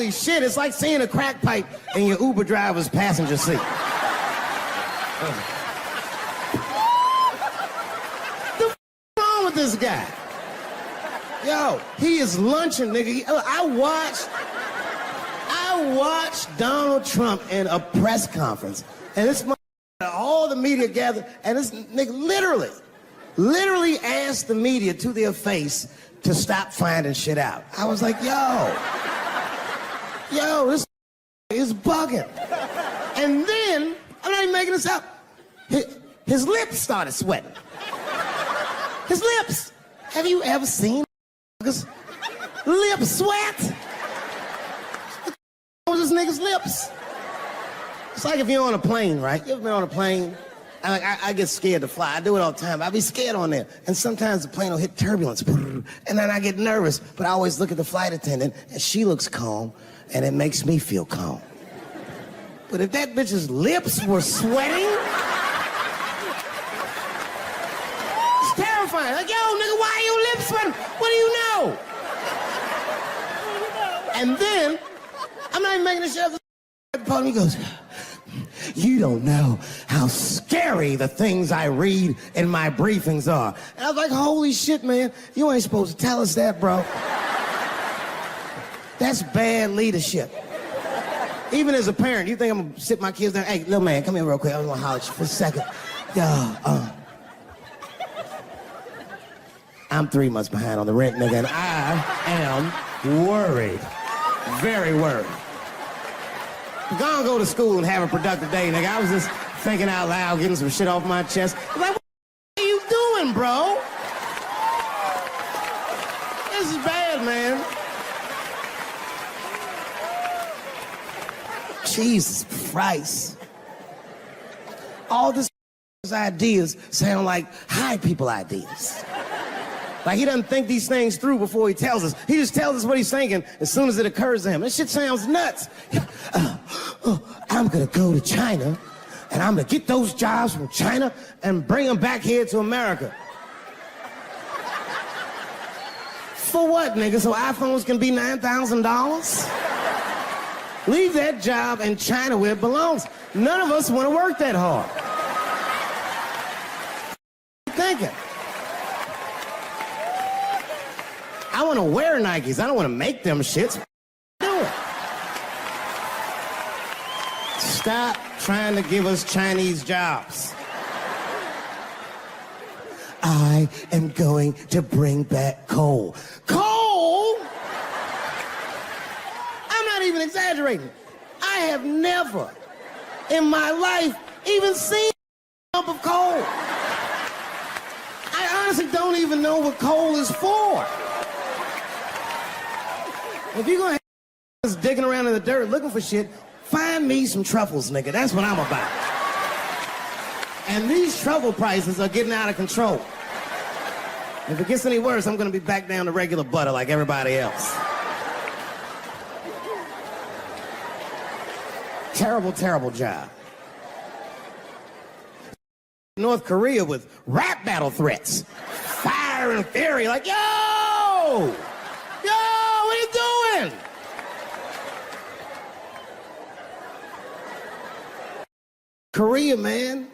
holy shit, it's like seeing a crack pipe in your Uber driver's passenger seat. What's wrong with this guy? Yo, he is lunching, nigga. I watched Donald Trump in a press conference, and this all the media gathered, and this nigga literally asked the media to their face to stop finding shit out. I was like, yo, this is bugging. And then, I'm not even making this up, his lips started sweating. His lips. Have you ever seen lip sweat? What was this nigga's lips? It's like if you're on a plane, right? You ever been on a plane? I get scared to fly. I do it all the time. I be scared on there. And sometimes the plane will hit turbulence. And then I get nervous. But I always look at the flight attendant, and she looks calm, and it makes me feel calm. But if that bitch's lips were sweating, it's terrifying. Like, yo, nigga, why are your lips sweating? What do you know? And then, I'm not even making this shit up. He goes, you don't know how scary the things I read in my briefings are. And I was like, holy shit, man. You ain't supposed to tell us that, bro. That's bad leadership. Even as a parent, you think I'm gonna sit my kids down? Hey, little man, come here real quick. I was gonna holler at you for a second. Yo, I'm 3 months behind on the rent, nigga, and I am worried. Very worried. Gonna go to school and have a productive day, nigga. I was just thinking out loud, getting some shit off my chest. I'm like, what are you doing, bro? This is bad, man. Jesus Christ. All this ideas sound like high people ideas. Like he doesn't think these things through before he tells us. He just tells us what he's thinking as soon as it occurs to him. This shit sounds nuts. I'm gonna go to China and I'm gonna get those jobs from China and bring them back here to America. For what, nigga? So iPhones can be $9,000? Leave that job in China where it belongs. None of us want to work that hard. Thinking. I want to wear Nikes. I don't want to make them shits. Do it. Stop trying to give us Chinese jobs. I am going to bring back coal. Coal? I'm not even exaggerating. I have never in my life even seen a lump of coal. I honestly don't even know what coal is for. If you're gonna have digging around in the dirt looking for shit, find me some truffles, nigga. That's what I'm about. And these truffle prices are getting out of control. If it gets any worse, I'm gonna be back down to regular butter like everybody else. Terrible, terrible job. North Korea with rap battle threats. Fire and fury, like, yo! Yo, what are you doing? Korea, man.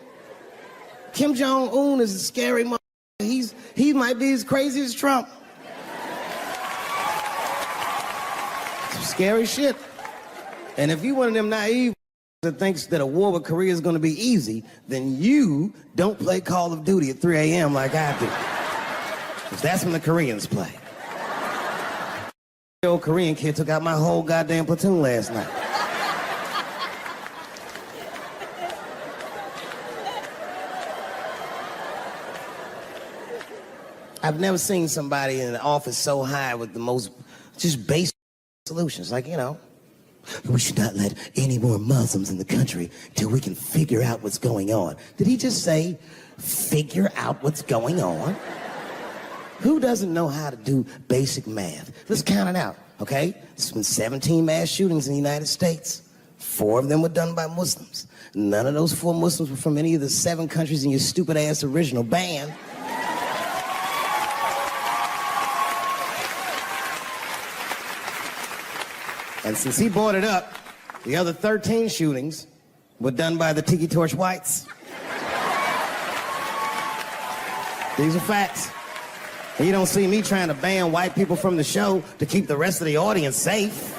Kim Jong-un is a scary mother. He might be as crazy as Trump. Some scary shit. And if you one of them naive that thinks that a war with Korea is going to be easy, then you don't play Call of Duty at 3 a.m. like I do. Because that's when the Koreans play. The old Korean kid took out my whole goddamn platoon last night. I've never seen somebody in an office so high with the most just basic solutions. Like, you know, we should not let any more Muslims in the country till we can figure out what's going on. Did he just say, figure out what's going on? Who doesn't know how to do basic math? Let's count it out, okay? There's been 17 mass shootings in the United States. 4 of them were done by Muslims. None of those 4 Muslims were from any of the 7 countries in your stupid-ass original band. And since he brought it up, the other 13 shootings were done by the Tiki Torch whites. These are facts. And you don't see me trying to ban white people from the show to keep the rest of the audience safe.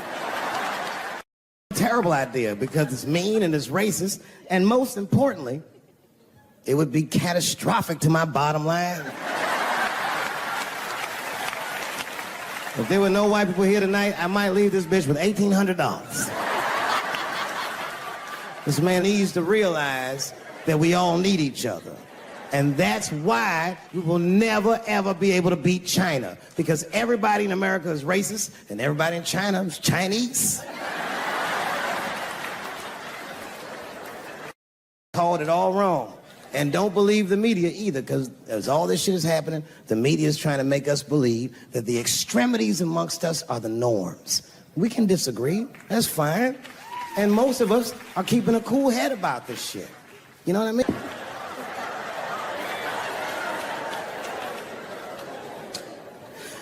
Terrible idea because it's mean and it's racist, and most importantly, it would be catastrophic to my bottom line. If there were no white people here tonight, I might leave this bitch with $1,800. This man needs to realize that we all need each other. And that's why we will never, ever be able to beat China. Because everybody in America is racist, and everybody in China is Chinese. Called it all wrong. And don't believe the media either, because as all this shit is happening, the media is trying to make us believe that the extremities amongst us are the norms. We can disagree, that's fine. And most of us are keeping a cool head about this shit. You know what I mean?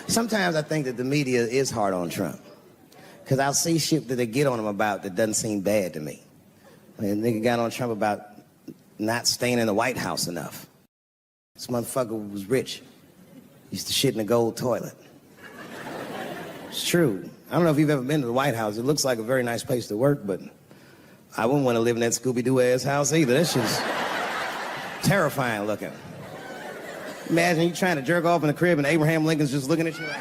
Sometimes I think that the media is hard on Trump, because I'll see shit that they get on him about that doesn't seem bad to me. I mean, a nigga got on Trump about not staying in the White House enough. This motherfucker was rich. Used to shit in a gold toilet. It's true. I don't know if you've ever been to the White House. It looks like a very nice place to work, but I wouldn't want to live in that Scooby-Doo ass house either. That shit's terrifying looking. Imagine you trying to jerk off in the crib and Abraham Lincoln's just looking at you like...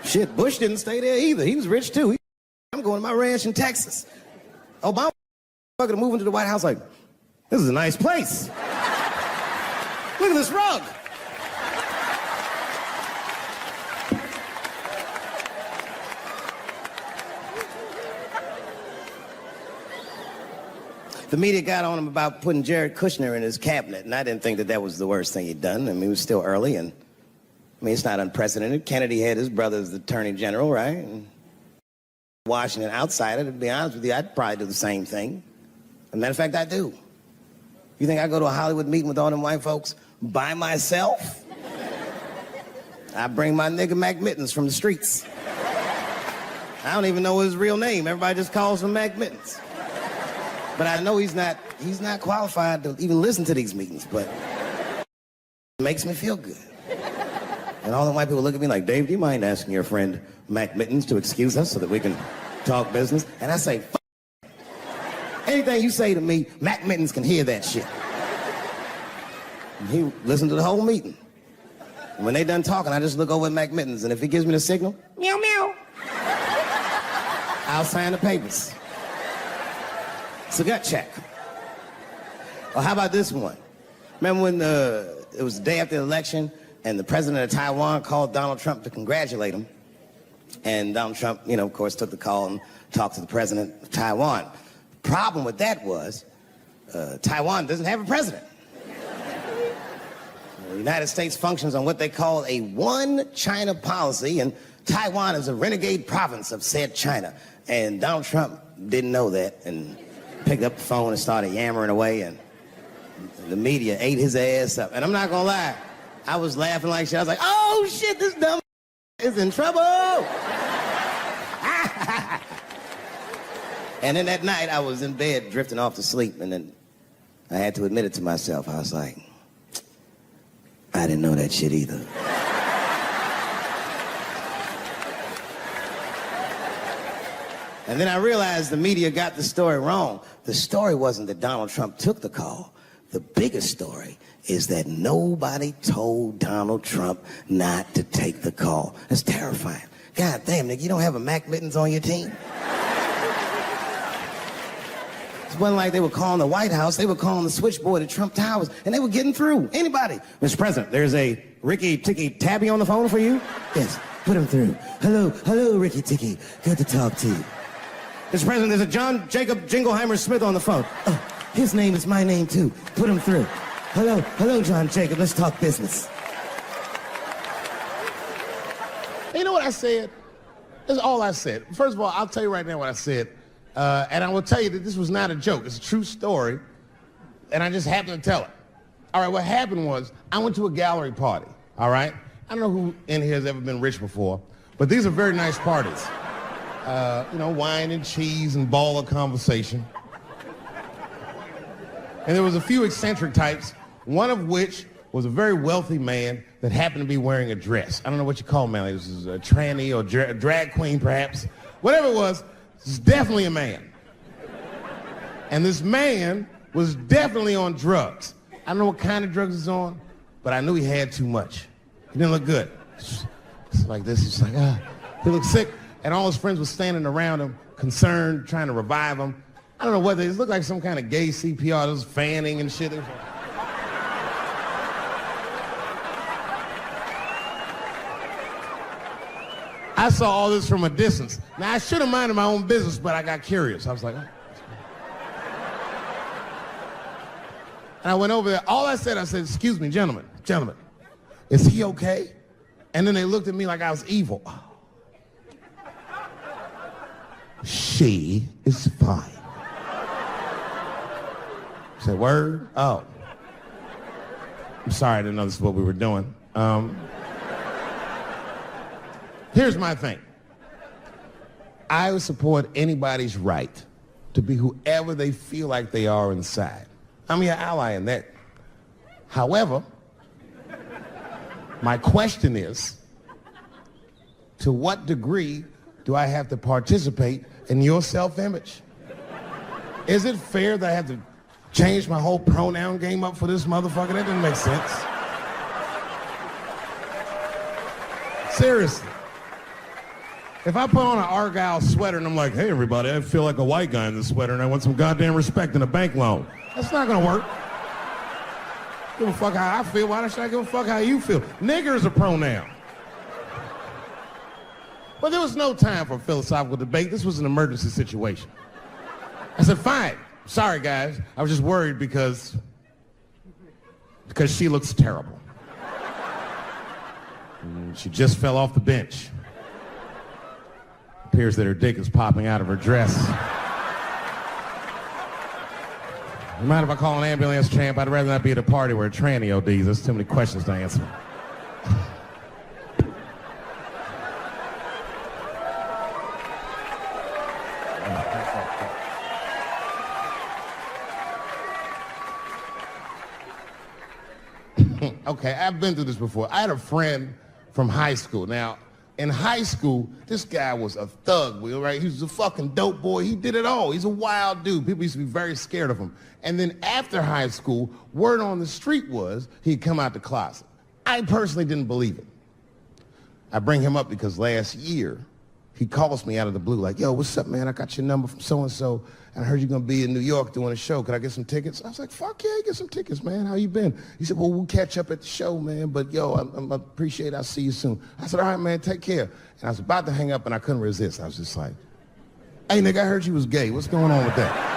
Shit, Bush didn't stay there either. He was rich too. I'm going to my ranch in Texas. Obama fucking moving to the White House like, this is a nice place. Look at this rug. The media got on him about putting Jared Kushner in his cabinet, and I didn't think that that was the worst thing he'd done. I mean, it was still early, and I mean, it's not unprecedented. Kennedy had his brother as the attorney general, right? And Washington outsider, to be honest with you, I'd probably do the same thing. As a matter of fact, I do. You think I go to a Hollywood meeting with all them white folks by myself? I bring my nigga Mac Mittens from the streets. I don't even know his real name. Everybody just calls him Mac Mittens. But I know he's not qualified to even listen to these meetings, but it makes me feel good. And all the white people look at me like, Dave, do you mind asking your friend Mac Mittens to excuse us so that we can talk business? And I say, F anything you say to me, Mac Mittens can hear that shit. And he listened to the whole meeting. And when they done talking, I just look over at Mac Mittens, and if he gives me the signal, meow, meow, I'll sign the papers. It's a gut check. Or how about this one? Remember when it was the day after the election and the president of Taiwan called Donald Trump to congratulate him? And Donald Trump, you know, of course, took the call and talked to the president of Taiwan. The problem with that was Taiwan doesn't have a president. The United States functions on what they call a one China policy, and Taiwan is a renegade province of said China. And Donald Trump didn't know that and picked up the phone and started yammering away, and the media ate his ass up. And I'm not gonna lie, I was laughing like shit. I was like, oh shit, this dumb is in trouble. And then that night I was in bed drifting off to sleep, and then I had to admit it to myself. I was like, I didn't know that shit either. And then I realized the media got the story wrong. The story wasn't that Donald Trump took the call. The biggest story is that nobody told Donald Trump not to take the call. That's terrifying. God damn, nigga, you don't have a Mac Mittens on your team? It wasn't like they were calling the White House. They were calling the switchboard at Trump Towers, and they were getting through. Anybody. Mr. President, there's a Ricky Ticky Tabby on the phone for you? Yes, put him through. Hello, Ricky Ticky. Good to talk to you. Mr. President, there's a John Jacob Jingleheimer Smith on the phone. Oh, his name is my name, too. Put him through. Hello, John Jacob. Let's talk business. You know what I said? That's all I said. First of all, I'll tell you right now what I said. And I will tell you that this was not a joke. It's a true story. And I just happened to tell it. All right, what happened was I went to a gallery party, all right? I don't know who in here has ever been rich before, but these are very nice parties. Wine and cheese and baller conversation. And there was a few eccentric types, one of which was a very wealthy man that happened to be wearing a dress. I don't know what you call man. This is a tranny or drag queen, perhaps. Whatever it was definitely a man. And this man was definitely on drugs. I don't know what kind of drugs he's on, but I knew he had too much. He didn't look good. It's like this. He's like, he looked sick. And all his friends were standing around him, concerned, trying to revive him. I don't know whether it looked like some kind of gay CPR. There was fanning and shit. I saw all this from a distance. Now, I should have minded my own business, but I got curious. I was like, oh. And I went over there. All I said, excuse me, gentlemen, is he okay? And then they looked at me like I was evil. She is fine. I said, word? Oh. I'm sorry, I didn't know this is what we were doing. Here's my thing. I would support anybody's right to be whoever they feel like they are inside. I'm your ally in that. However, my question is, to what degree do I have to participate in your self-image? Is it fair that I have to change my whole pronoun game up for this motherfucker? That doesn't make sense. Seriously. If I put on an Argyle sweater and I'm like, hey everybody, I feel like a white guy in this sweater and I want some goddamn respect and a bank loan. That's not gonna work. Give a fuck how I feel. Why should I give a fuck how you feel? Nigger is a pronoun. But there was no time for philosophical debate. This was an emergency situation. I said, fine. Sorry, guys. I was just worried because she looks terrible. And she just fell off the bench. Appears that her dick is popping out of her dress. You mind if I call an ambulance, champ? I'd rather not be at a party where a tranny ODs. There's too many questions to answer. Okay, I've been through this before. I had a friend from high school. Now, in high school, this guy was a thug, right? He was a fucking dope boy. He did it all. He's a wild dude. People used to be very scared of him. And then after high school, word on the street was he'd come out the closet. I personally didn't believe it. I bring him up because last year, he calls me out of the blue like, yo, what's up, man? I got your number from so-and-so, and I heard you're going to be in New York doing a show. Could I get some tickets? I was like, fuck yeah, get some tickets, man. How you been? He said, well, we'll catch up at the show, man, but yo, I appreciate it. I'll see you soon. I said, all right, man, take care. And I was about to hang up, and I couldn't resist. I was just like, hey, nigga, I heard you was gay. What's going on with that?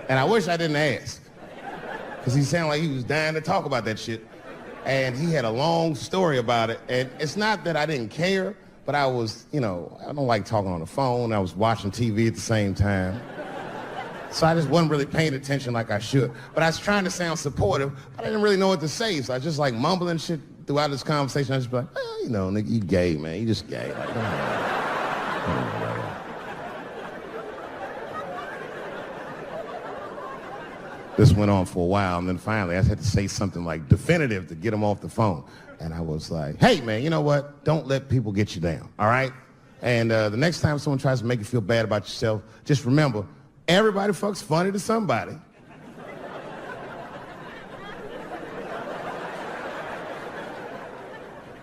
And I wish I didn't ask, because he sounded like he was dying to talk about that shit. And he had a long story about it. And it's not that I didn't care, but I was, I don't like talking on the phone. I was watching TV at the same time. So I just wasn't really paying attention like I should. But I was trying to sound supportive, but I didn't really know what to say. So I was just like mumbling shit throughout this conversation. I was just like, nigga, you gay, man. You just gay. Like, This went on for a while, and then finally I had to say something like definitive to get him off the phone. And I was like, hey, man, you know what? Don't let people get you down, all right? And the next time someone tries to make you feel bad about yourself, just remember, everybody fucks funny to somebody.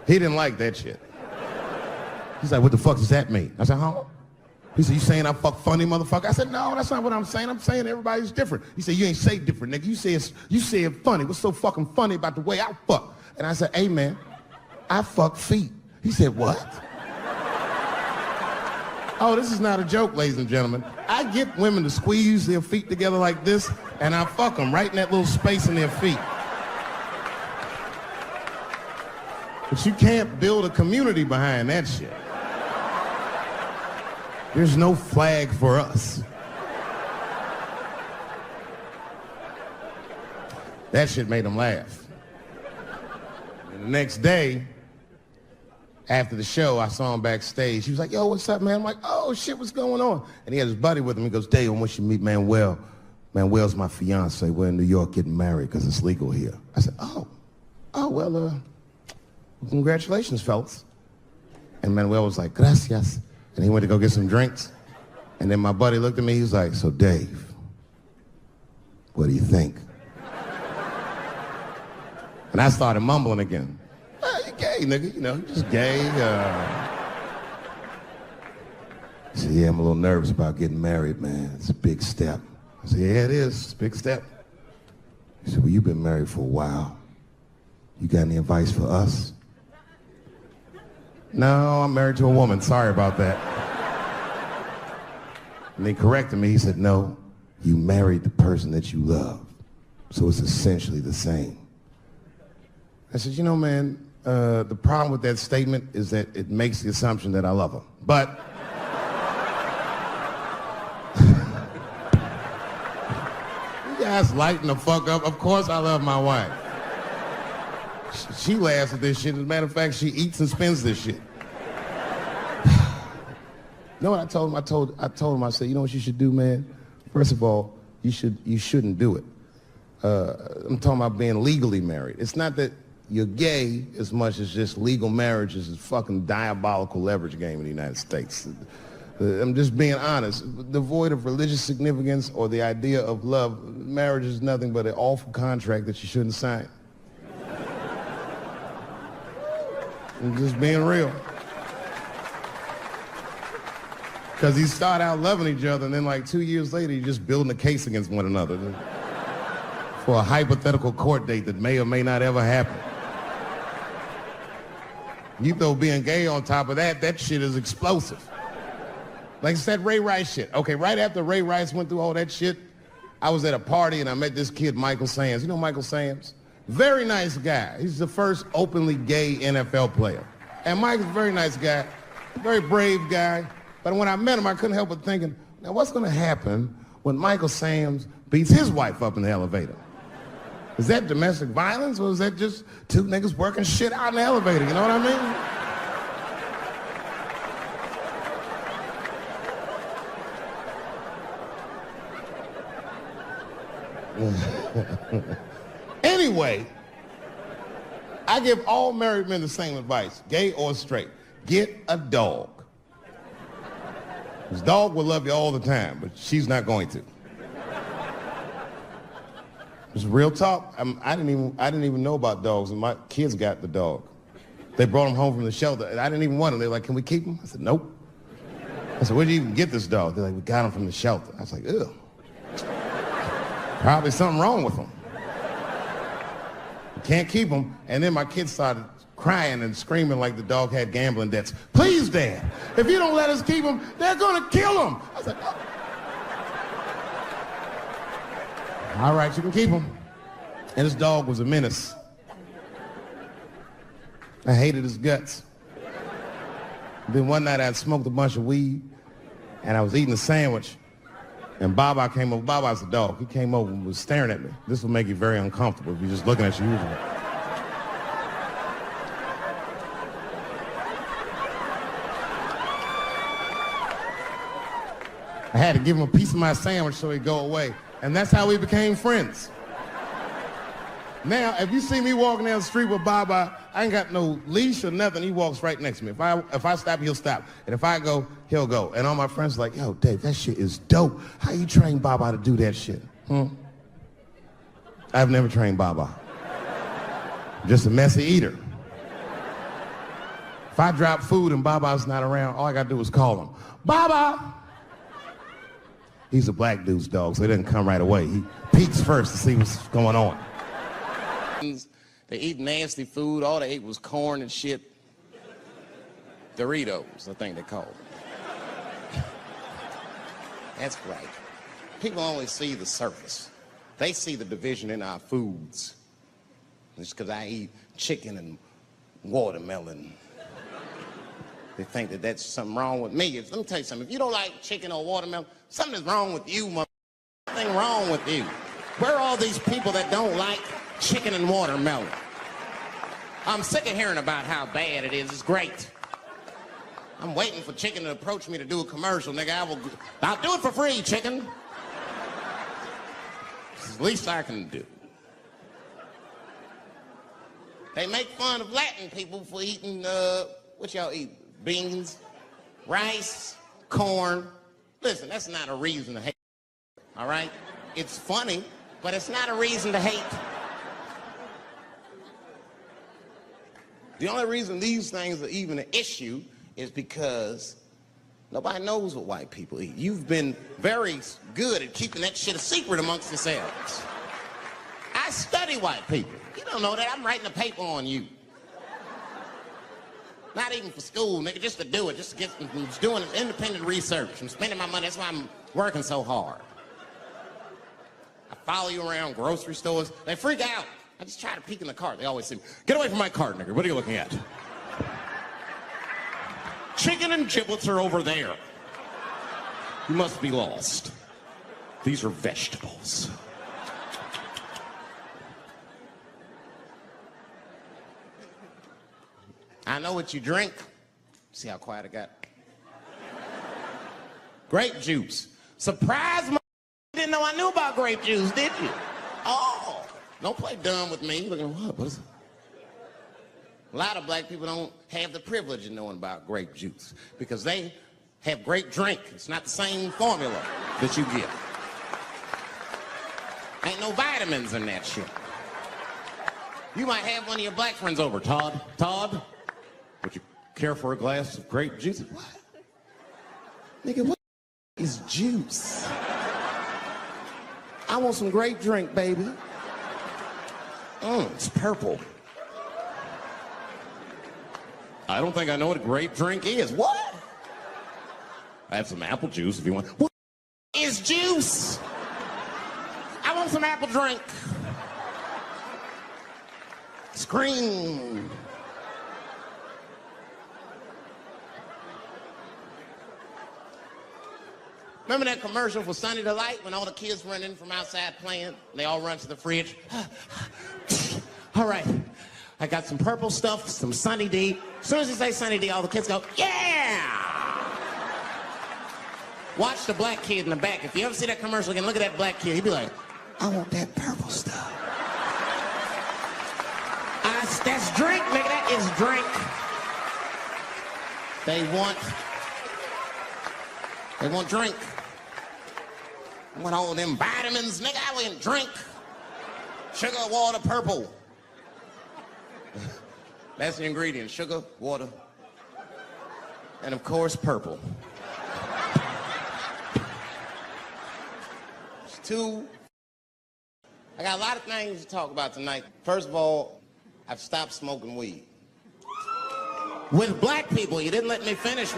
He didn't like that shit. He's like, what the fuck does that mean? I said, huh? He said, you saying I fuck funny, motherfucker? I said, no, that's not what I'm saying. I'm saying everybody's different. He said, you ain't say different, nigga. You said funny. What's so fucking funny about the way I fuck? And I said, hey, man, I fuck feet. He said, what? Oh, this is not a joke, ladies and gentlemen. I get women to squeeze their feet together like this, and I fuck them right in that little space in their feet. But you can't build a community behind that shit. There's no flag for us. That shit made him laugh. And the next day, after the show, I saw him backstage. He was like, yo, what's up, man? I'm like, oh, shit, what's going on? And he had his buddy with him. He goes, Dave, I want you to meet Manuel. Manuel's my fiance. We're in New York getting married because it's legal here. I said, well, congratulations, fellas. And Manuel was like, gracias. And he went to go get some drinks. And then my buddy looked at me. He was like, so, Dave, what do you think? And I started mumbling again. You gay, nigga, you know, just gay. He said, yeah, I'm a little nervous about getting married, man. It's a big step. I said, yeah, it is. It's a big step. He said, well, you've been married for a while. You got any advice for us? No, I'm married to a woman. Sorry about that. And he corrected me. He said, no, you married the person that you love. So it's essentially the same. I said, you know, man, the problem with that statement is that it makes the assumption that I love her. But you guys lighten the fuck up. Of course I love my wife. She laughs at this shit. As a matter of fact, she eats and spends this shit. You know what I told him? I told him, I said, you know what you should do, man? First of all, you shouldn't do it. I'm talking about being legally married. It's not that you're gay as much as just legal marriage is a fucking diabolical leverage game in the United States. I'm just being honest. Devoid of religious significance or the idea of love, marriage is nothing but an awful contract that you shouldn't sign. I'm just being real. Because you start out loving each other and then like 2 years later you're just building a case against one another for a hypothetical court date that may or may not ever happen. You throw being gay on top of that, that shit is explosive. Like it's that Ray Rice shit. Okay, right after Ray Rice went through all that shit, I was at a party and I met this kid, Michael Samms. You know Michael Samms? Very nice guy. He's the first openly gay NFL player. And Michael's a very nice guy, very brave guy. But when I met him, I couldn't help but thinking, now what's gonna happen when Michael Samms beats his wife up in the elevator? Is that domestic violence or is that just two niggas working shit out in the elevator? You know what I mean? Anyway, I give all married men the same advice, gay or straight. Get a dog. This dog will love you all the time, but she's not going to. It's real talk. I didn't even know about dogs, and my kids got the dog. They brought him home from the shelter, and I didn't even want him. They're like, can we keep him? I said, nope. I said, where'd you even get this dog? They're like, we got him from the shelter. I was like, ew. Probably something wrong with him. You can't keep him. And then my kids started crying and screaming like the dog had gambling debts. Please, Dad, if you don't let us keep him, they're gonna kill him. I was like, oh. All right, you can keep him. And this dog was a menace. I hated his guts. Then one night I'd smoked a bunch of weed and I was eating a sandwich and Baba came over. Baba's the dog. He came over and was staring at me. This will make you very uncomfortable if you're just looking at you usually. I had to give him a piece of my sandwich so he'd go away. And that's how we became friends. Now, if you see me walking down the street with Baba, I ain't got no leash or nothing. He walks right next to me. If I stop, he'll stop. And if I go, he'll go. And all my friends are like, yo, Dave, that shit is dope. How you train Baba to do that shit? I've never trained Baba. I'm just a messy eater. If I drop food and Baba's not around, all I gotta do is call him. Baba! He's a black dude's dog, so he doesn't come right away. He peeks first to see what's going on. They eat nasty food. All they ate was corn and shit. Doritos, I think they call them. That's right. People only see the surface. They see the division in our foods. It's because I eat chicken and watermelon. They think that that's something wrong with me. Let me tell you something. If you don't like chicken or watermelon, something is wrong with you, mother. Something wrong with you. Where are all these people that don't like chicken and watermelon? I'm sick of hearing about how bad it is. It's great. I'm waiting for chicken to approach me to do a commercial, nigga. I'll do it for free, chicken. It's the least I can do. They make fun of Latin people for eating, what y'all eat? Beans, rice, corn. Listen, that's not a reason to hate, all right? It's funny, but it's not a reason to hate. The only reason these things are even an issue is because nobody knows what white people eat. You've been very good at keeping that shit a secret amongst yourselves. I study white people. You don't know that. I'm writing a paper on you. Not even for school, nigga, just to do it, just to get, I'm just doing independent research. I'm spending my money, that's why I'm working so hard. I follow you around grocery stores. They freak out. I just try to peek in the cart. They always say, get away from my cart, nigga. What are you looking at? Chicken and giblets are over there. You must be lost. These are vegetables. I know what you drink. See how quiet I got? Grape juice. Surprise, my didn't know I knew about grape juice, did you? Oh, don't play dumb with me. Looking, what is it? A lot of black people don't have the privilege of knowing about grape juice because they have grape drink. It's not the same formula that you get. Ain't no vitamins in that shit. You might have one of your black friends over, Todd. Todd? Would you care for a glass of grape juice? What? Nigga, what is juice? I want some grape drink, baby. It's purple. I don't think I know what a grape drink is. What? I have some apple juice if you want. What is juice? I want some apple drink. Scream. Remember that commercial for Sunny Delight when all the kids run in from outside playing? They all run to the fridge. All right, I got some purple stuff, some Sunny D. As soon as you say Sunny D, all the kids go, yeah! Watch the black kid in the back. If you ever see that commercial again, look at that black kid. He'd be like, I want that purple stuff. That's drink, nigga. That is drink. They want drink. I want all them vitamins, nigga. I want drink. Sugar, water, purple. That's the ingredient. Sugar, water, and of course, purple. It's two. I got a lot of things to talk about tonight. First of all, I've stopped smoking weed. With black people, you didn't let me finish.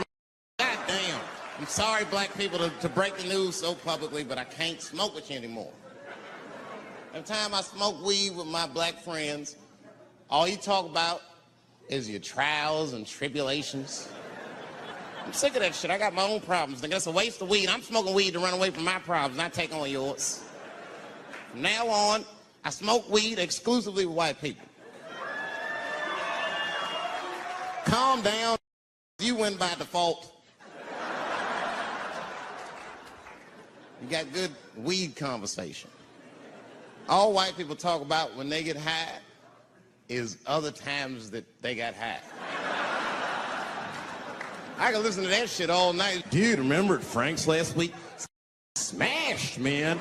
God damn. I'm sorry, black people, to break the news so publicly, but I can't smoke with you anymore. Every time I smoke weed with my black friends, all you talk about is your trials and tribulations. I'm sick of that shit. I got my own problems. Nigga, that's a waste of weed. I'm smoking weed to run away from my problems, not take on yours. From now on, I smoke weed exclusively with white people. Calm down. You win by default. You got good weed conversation. All white people talk about when they get high is other times that they got high. I can listen to that shit all night. Dude, remember at Frank's last week? Smashed, man.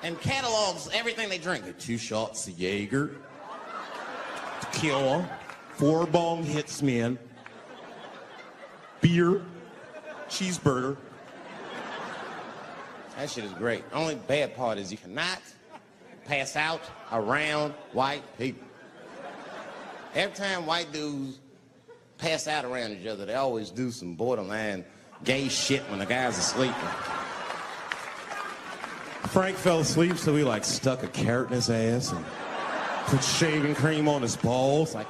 And catalogs everything they drink. 2 shots of Jaeger, tequila, 4 bong hits, man, beer, cheeseburger. That shit is great. Only bad part is you cannot pass out around white people. Every time white dudes pass out around each other, they always do some borderline gay shit when the guy's asleep. Frank fell asleep, so we like stuck a carrot in his ass and put shaving cream on his balls. Like,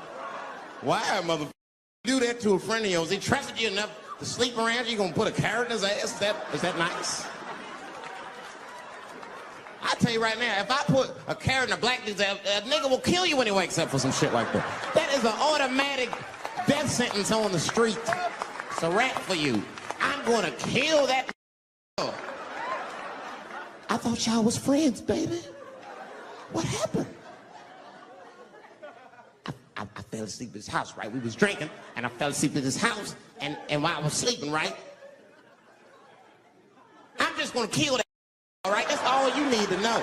why, motherfucker? do that to a friend of yours. He trusted you enough to sleep around you. You gonna put a carrot in his ass? Is that nice? I tell you right now, if I put a carrot in a black dude's ass, a nigga will kill you when he wakes up for some shit like that. That is an automatic death sentence on the street. It's a rap for you. I'm gonna kill that. I thought y'all was friends, baby. What happened? I fell asleep at his house, right? We was drinking, and I fell asleep at his house, and while I was sleeping, right? I'm just gonna kill that, all right? That's all you need to know.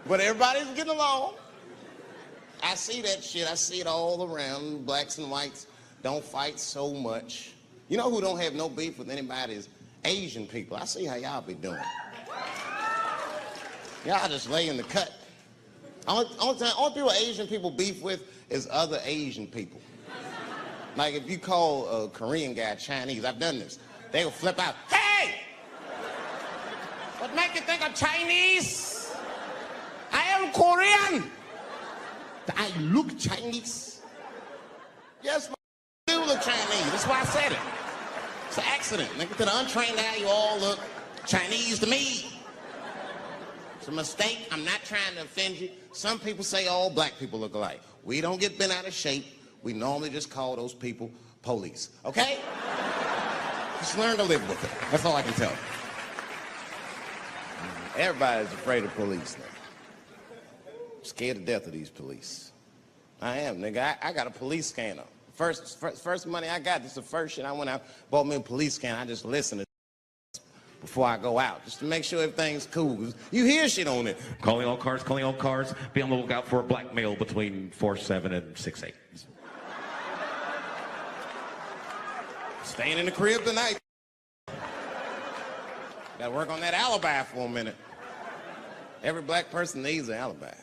But everybody's getting along. I see that shit. I see it all around. Blacks and whites don't fight so much. You know who don't have no beef with anybody is Asian people. I see how y'all be doing. Y'all just lay in the cut. Only people Asian people beef with is other Asian people. Like if you call a Korean guy Chinese, I've done this. They will flip out, hey! What make you think I'm Chinese? I am Korean. I look Chinese. Yes, I do look Chinese. That's why I said it. It's an accident. Nigga, to the untrained eye, you all look Chinese to me. It's a mistake. I'm not trying to offend you. Some people say all black people look alike. We don't get bent out of shape. We normally just call those people police. Okay? Just learn to live with it. That's all I can tell you. Everybody's afraid of police now. I'm scared to death of these police. I am, nigga. I got a police scanner. First money I got, this is the first shit I went out, bought me a police scanner. I just listened to before I go out, just to make sure everything's cool. You hear shit on it. Calling all cars, be on the lookout for a black male between 4'7" and 6'8". Staying in the crib tonight. Gotta work on that alibi for a minute. Every black person needs an alibi.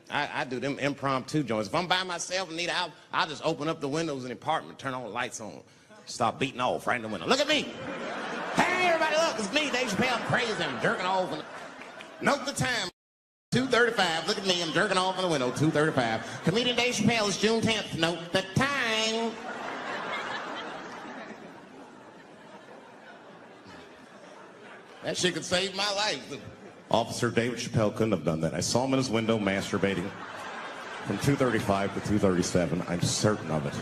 I do them impromptu joints. If I'm by myself and need out, I'll just open up the windows in the apartment, turn all the lights on, start beating off right in the window. Look at me. Hey, everybody, look, it's me, Dave Chappelle. I'm crazy. I'm jerking off. Note the time, 2:35. Look at me. I'm jerking off in the window, 2:35. Comedian Dave Chappelle is June 10th. Note the time. That shit could save my life. Officer David Chappelle couldn't have done that. I saw him in his window masturbating from 2:35 to 2:37. I'm certain of it.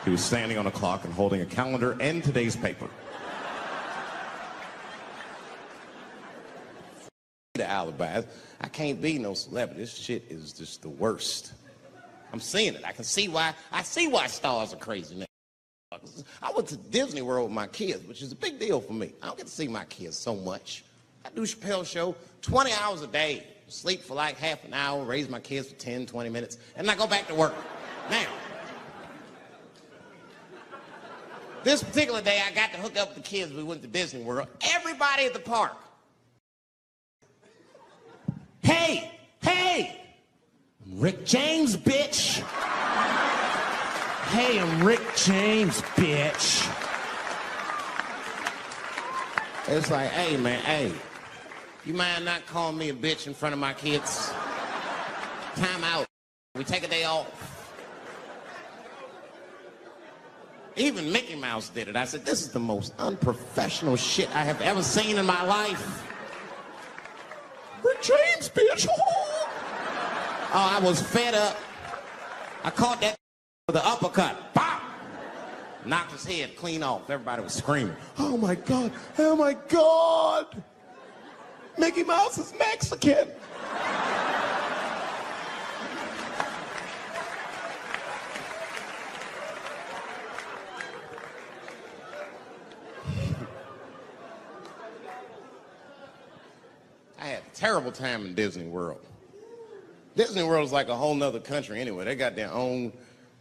He was standing on a clock and holding a calendar and today's paper. The alibis. I can't be no celebrity. This shit is just the worst. I'm seeing it. I can see why. I see why stars are crazy now. I went to Disney World with my kids, which is a big deal for me. I don't get to see my kids so much. I do Chappelle show 20 hours a day, sleep for like half an hour, raise my kids for 10, 20 minutes, and I go back to work. Now, this particular day, I got to hook up with the kids. We went to Disney World. Everybody at the park. Hey, hey, I'm Rick James, bitch. Hey, I'm Rick James, bitch. It's like, hey, man, hey, you mind not calling me a bitch in front of my kids? Time out. We take a day off. Even Mickey Mouse did it. I said, this is the most unprofessional shit I have ever seen in my life. Rick James, bitch. Oh, I was fed up. I caught that with an uppercut. Pop! Knocked his head clean off. Everybody was screaming. Oh my God, oh my God. Mickey Mouse is Mexican. I had a terrible time in Disney World. Disney World is like a whole nother country anyway. They got their own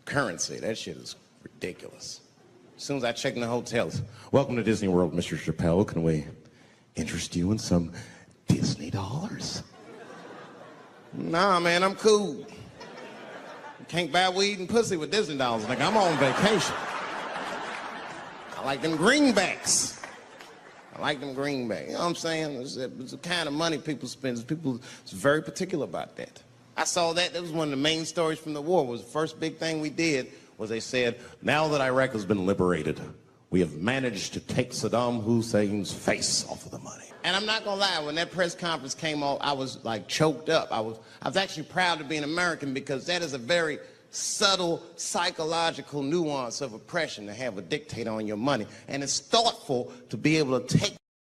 currency. That shit is ridiculous. As soon as I check in the hotels, welcome to Disney World, Mr. Chappelle. Can we interest you in some Disney dollars? Nah, man, I'm cool. You can't buy weed and pussy with Disney dollars. Like, I'm on vacation. I like them greenbacks. I like them greenbacks. You know what I'm saying? It's the kind of money people spend. People is very particular about that. I saw that. That was one of the main stories from the war. Was the first big thing we did was they said, now that Iraq has been liberated, we have managed to take Saddam Hussein's face off of the money. And I'm not gonna lie, when that press conference came off, I was like choked up. I was actually proud to be an American because that is a very subtle psychological nuance of oppression to have a dictator on your money. And it's thoughtful to be able to take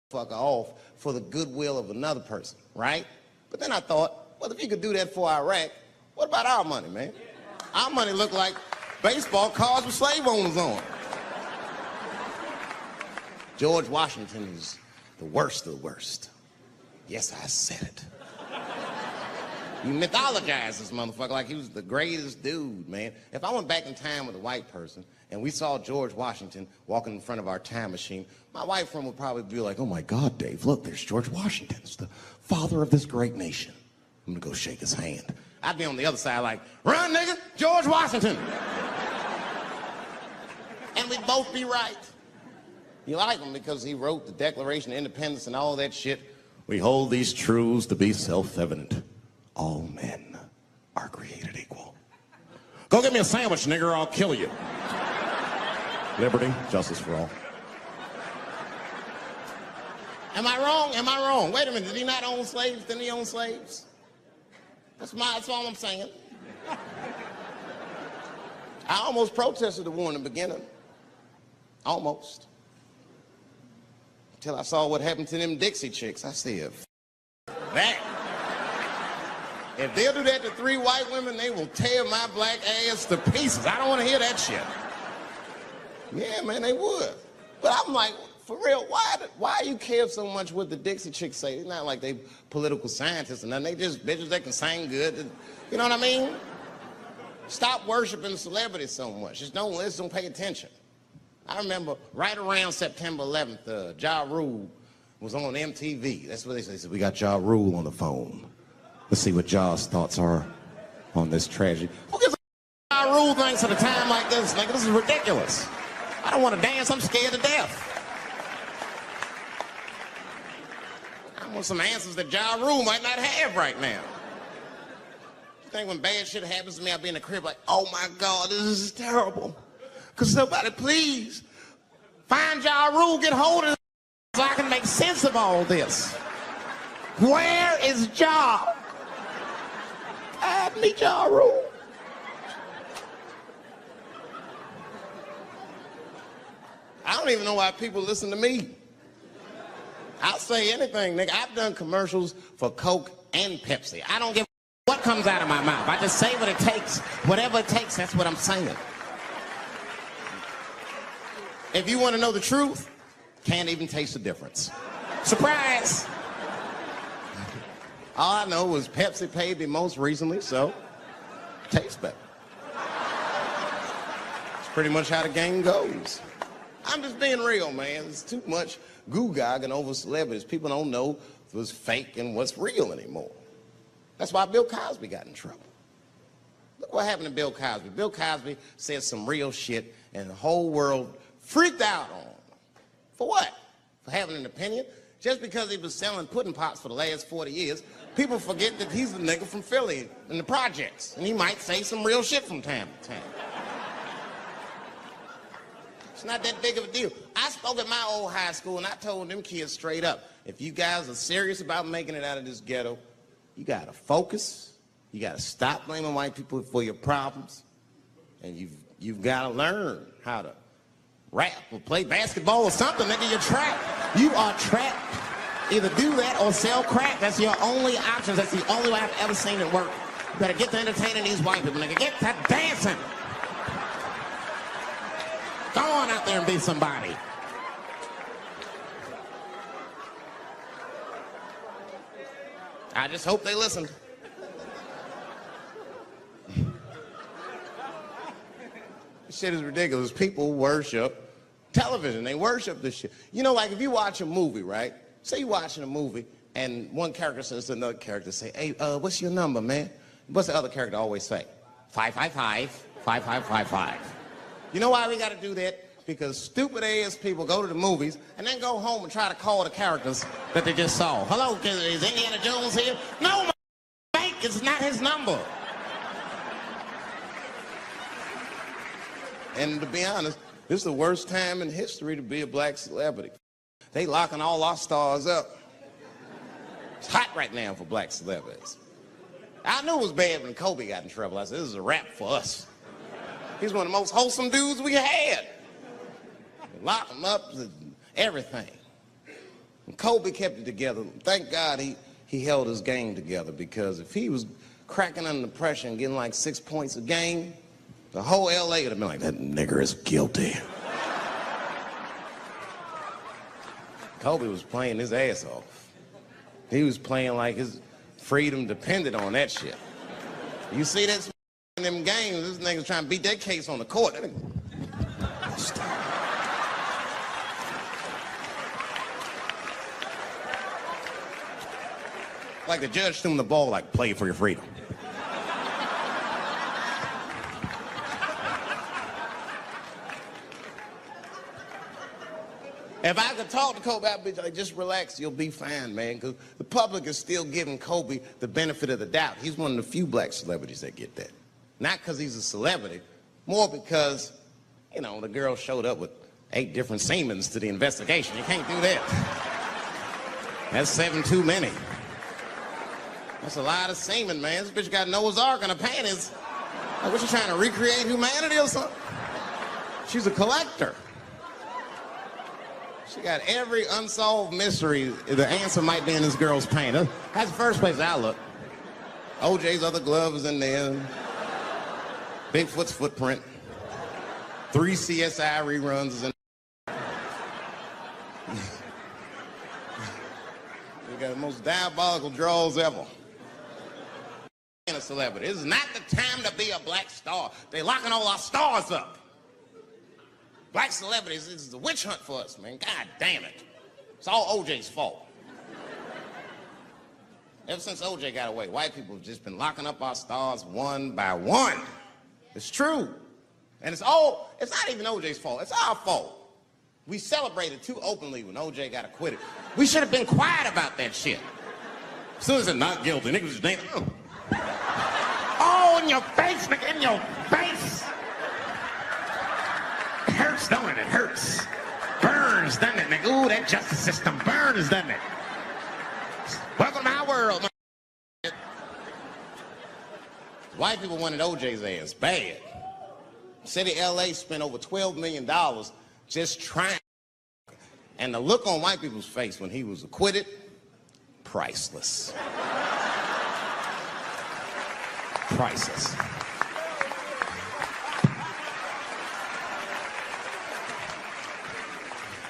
the fucker off for the goodwill of another person, right? But then I thought, well, if you could do that for Iraq, what about our money, man? Our money looked like baseball cards with slave owners on it. George Washington is the worst of the worst. Yes, I said it. You mythologize this motherfucker like he was the greatest dude, man. If I went back in time with a white person and we saw George Washington walking in front of our time machine, my white friend would probably be like, oh my God, Dave, look, there's George Washington. It's the father of this great nation. I'm gonna go shake his hand. I'd be on the other side like, run, nigga, George Washington. And we'd both be right. You like him because he wrote the Declaration of Independence and all that shit. We hold these truths to be self-evident. All men are created equal. Go get me a sandwich, nigger, or I'll kill you. Liberty, justice for all. Am I wrong? Am I wrong? Wait a minute, did he not own slaves? Didn't he own slaves? That's all I'm saying. I almost protested the war in the beginning. Almost. Until I saw what happened to them Dixie chicks. I said, that. If they'll do that to 3 white women, they will tear my black ass to pieces. I don't want to hear that shit. Yeah, man, they would. But I'm like, for real, why you care so much what the Dixie chicks say? It's not like they political scientists or nothing. They just bitches that can sing good. You know what I mean? Stop worshiping celebrities so much. Just don't listen, don't pay attention. I remember right around September 11th, Ja Rule was on MTV. That's what they said. We got Ja Rule on the phone. Let's see what Ja's thoughts are on this tragedy. Who gives a Ja Rule thinks at a time like this? Like, this is ridiculous. I don't want to dance. I'm scared to death. I want some answers that Ja Rule might not have right now. You think when bad shit happens to me, I'll be in the crib like, oh my God, this is terrible. Could somebody please find Ja Rule, get hold of this so I can make sense of all this? Where is Ja? Add me Ja Rule. I don't even know why people listen to me. I'll say anything, nigga. I've done commercials for Coke and Pepsi. I don't give a what comes out of my mouth. I just say what it takes. Whatever it takes, that's what I'm saying. If you want to know the truth, can't even taste the difference. Surprise! All I know was Pepsi paid me most recently, so tastes better. That's pretty much how the game goes. I'm just being real, man. There's too much goo-gagging over celebrities. People don't know what's fake and what's real anymore. That's why Bill Cosby got in trouble. Look what happened to Bill Cosby. Bill Cosby said some real shit, and the whole world freaked out on him. For what? For having an opinion? Just because he was selling pudding pops for the last 40 years, people forget that he's the nigga from Philly in the projects, and he might say some real shit from time to time. It's not that big of a deal. I spoke at my old high school, and I told them kids straight up, if you guys are serious about making it out of this ghetto, you gotta focus, you gotta stop blaming white people for your problems, and you've gotta learn how to rap or play basketball or something, nigga. You're trapped. You are trapped. Either do that or sell crack. That's your only options. That's the only way I've ever seen it work. You better get to entertaining these white people, nigga. Get to dancing. Go on out there and be somebody. I just hope they listened. This shit is ridiculous. People worship television. They worship this shit. You know, like if you watch a movie, right? Say you're watching a movie and one character says to another character, say, hey, what's your number, man? What's the other character always say? 555, 5555. You know why we got to do that? because stupid ass people go to the movies and then go home and try to call the characters that they just saw. Hello, is Indiana Jones here? No, Mike, it's not his number. And to be honest, this is the worst time in history to be a black celebrity. They locking all our stars up. It's hot right now for black celebrities. I knew it was bad when Kobe got in trouble. I said, this is a wrap for us. He's one of the most wholesome dudes we had. Lock him up, everything. And Kobe kept it together. Thank God he held his game together, because if he was cracking under pressure and getting like 6 points a game, the whole LA would have been like, that nigger is guilty. Kobe was playing his ass off. He was playing like his freedom depended on that shit. You see that in them games, this nigga's trying to beat that case on the court. Like the judge threw him the ball, like, play for your freedom. If I could talk to Kobe, I'd be like, just relax, you'll be fine, man, because the public is still giving Kobe the benefit of the doubt. He's one of the few black celebrities that get that. Not because he's a celebrity, more because, you know, the girl showed up with 8 different semens to the investigation. You can't do that. That's 7 too many. That's a lot of semen, man. This bitch got Noah's Ark in her panties. Like, what, you trying to recreate humanity or something? She's a collector. She got every unsolved mystery. The answer might be in this girl's paint. That's the first place I look. OJ's other glove is in there. Bigfoot's footprint. 3 CSI reruns is in there. We got the most diabolical draws ever. A celebrity. This is not the time to be a black star. They're locking all our stars up. Black celebrities, this is a witch hunt for us, man. God damn it. It's all OJ's fault. Ever since OJ got away, white people have just been locking up our stars one by one. It's true. And it's not even OJ's fault. It's our fault. We celebrated too openly when OJ got acquitted. We should have been quiet about that shit. As soon as it's not guilty, niggas just damn. Oh, in your face, nigga, in your face. It hurts, don't it? It hurts. Burns, doesn't it, nigga? Ooh, that justice system burns, doesn't it? Welcome to our world, man. White people wanted OJ's ass bad. City of LA spent over $12 million just trying. And the look on white people's face when he was acquitted, priceless. Priceless.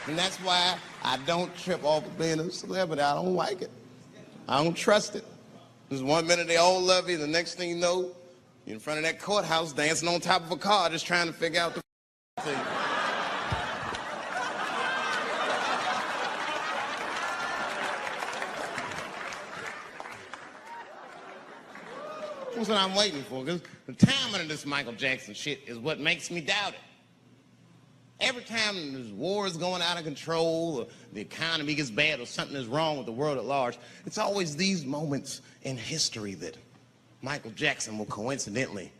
And that's why I don't trip off of being a celebrity. I don't like it. I don't trust it. There's 1 minute they all love you, the next thing you know, you're in front of that courthouse dancing on top of a car just trying to figure out the thing. That's what I'm waiting for, because the timing of this Michael Jackson shit is what makes me doubt it. Every time there's wars going out of control, or the economy gets bad, or something is wrong with the world at large, it's always these moments in history that Michael Jackson will coincidentally